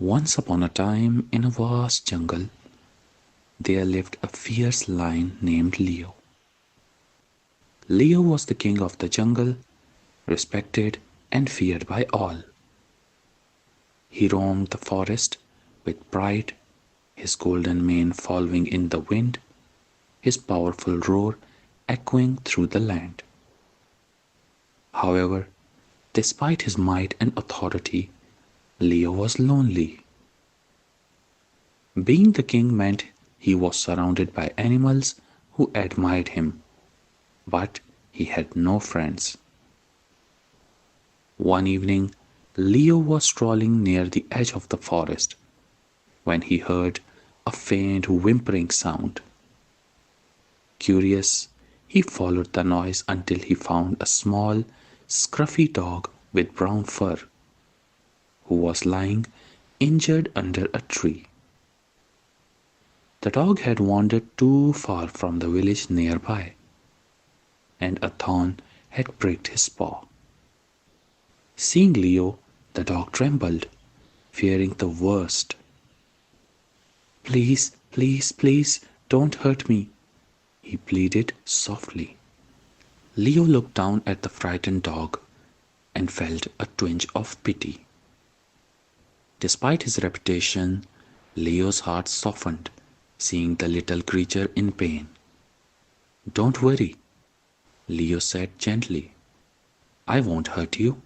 Once upon a time, in a vast jungle, there lived a fierce lion named Leo. Leo was the king of the jungle, respected and feared by all. He roamed the forest with pride, his golden mane following in the wind, his powerful roar echoing through the land. However, despite his might and authority, Leo was lonely. Being the king meant he was surrounded by animals who admired him, but he had no friends. One evening, Leo was strolling near the edge of the forest when he heard a faint whimpering sound. Curious, he followed the noise until he found a small, scruffy dog with brown fur, who was lying injured under a tree. The dog had wandered too far from the village nearby, and a thorn had pricked his paw. Seeing Leo, the dog trembled, fearing the worst. "Please, please, please, don't hurt me," he pleaded softly. Leo looked down at the frightened dog and felt a twinge of pity. Despite his reputation, Leo's heart softened, seeing the little creature in pain. "Don't worry," Leo said gently. "I won't hurt you.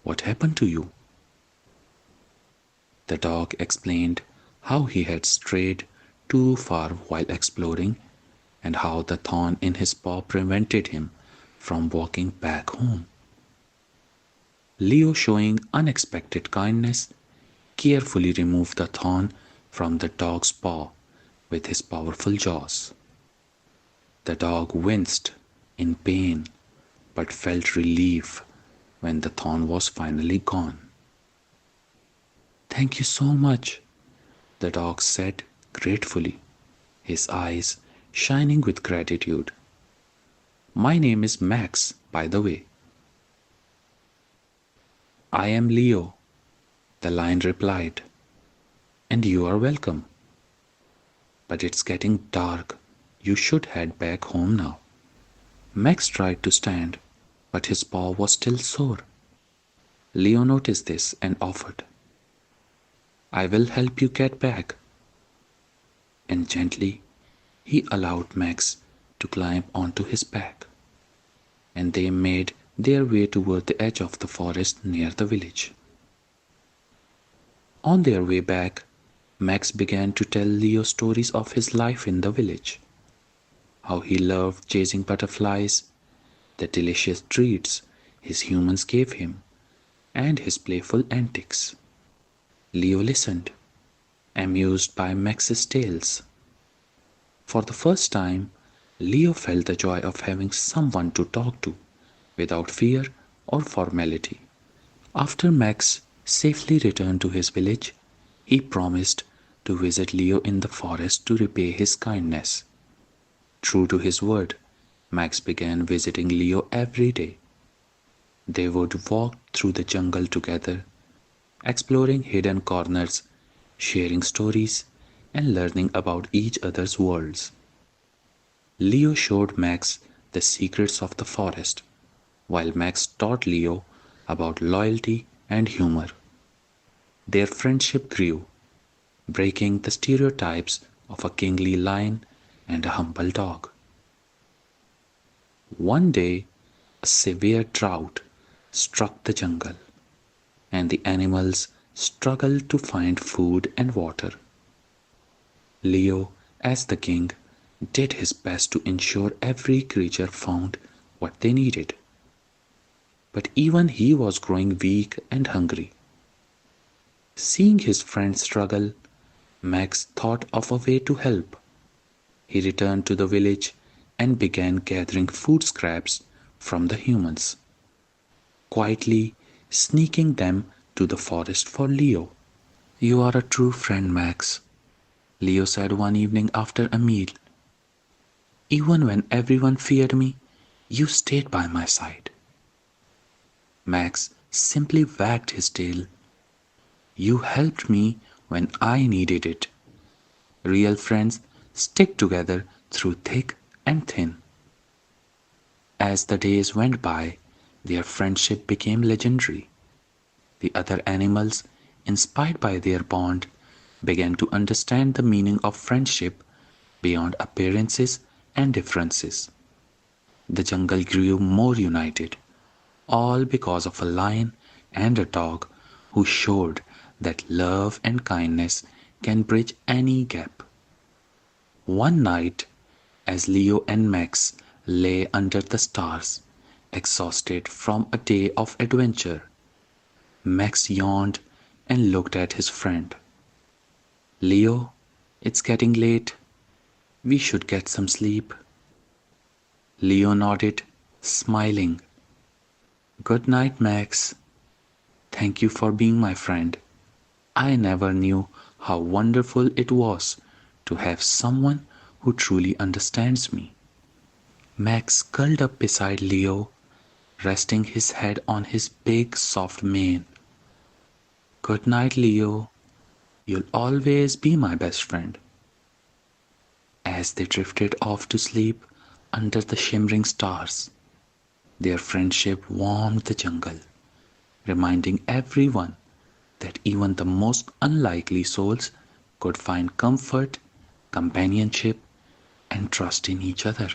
What happened to you?" The dog explained how he had strayed too far while exploring and how the thorn in his paw prevented him from walking back home. Leo, showing unexpected kindness, carefully removed the thorn from the dog's paw with his powerful jaws. The dog winced in pain but felt relief when the thorn was finally gone. "Thank you so much," the dog said gratefully, his eyes shining with gratitude. "My name is Max, by the way." "I am Leo," the lion replied, "and you are welcome. But it's getting dark. You should head back home now." Max tried to stand, but his paw was still sore. Leo noticed this and offered, "I will help you get back." And gently, he allowed Max to climb onto his back, and they made their way toward the edge of the forest near the village. On their way back, Max began to tell Leo stories of his life in the village, how he loved chasing butterflies, the delicious treats his humans gave him, and his playful antics. Leo listened, amused by Max's tales. For the first time, Leo felt the joy of having someone to talk to without fear or formality. After Max safely returned to his village, he promised to visit Leo in the forest to repay his kindness. True to his word, Max began visiting Leo every day. They would walk through the jungle together, exploring hidden corners, sharing stories, and learning about each other's worlds. Leo showed Max the secrets of the forest, while Max taught Leo about loyalty and humor. Their friendship grew, breaking the stereotypes of a kingly lion and a humble dog. One day, a severe drought struck the jungle, and the animals struggled to find food and water. Leo, as the king, did his best to ensure every creature found what they needed. But even he was growing weak and hungry. Seeing his friends struggle, Max thought of a way to help. He returned to the village and began gathering food scraps from the humans, quietly sneaking them to the forest for Leo. "You are a true friend, Max," Leo said one evening after a meal. "Even when everyone feared me, you stayed by my side." Max simply wagged his tail. You helped me when I needed it. Real friends stick together through thick and thin. As the days went by, their friendship became legendary. The other animals, inspired by their bond, began to understand the meaning of friendship beyond appearances and differences. The jungle grew more united, all because of a lion and a dog who showed that love and kindness can bridge any gap. One night, as Leo and Max lay under the stars, exhausted from a day of adventure, Max yawned and looked at his friend. Leo, it's getting late. We should get some sleep. Leo nodded, smiling. Good night, Max. Thank you for being my friend. I never knew how wonderful it was to have someone who truly understands me. Max curled up beside Leo, resting his head on his big, soft mane. Good night, Leo. You'll always be my best friend. As they drifted off to sleep under the shimmering stars, their friendship warmed the jungle, reminding everyone that even the most unlikely souls could find comfort, companionship, and trust in each other.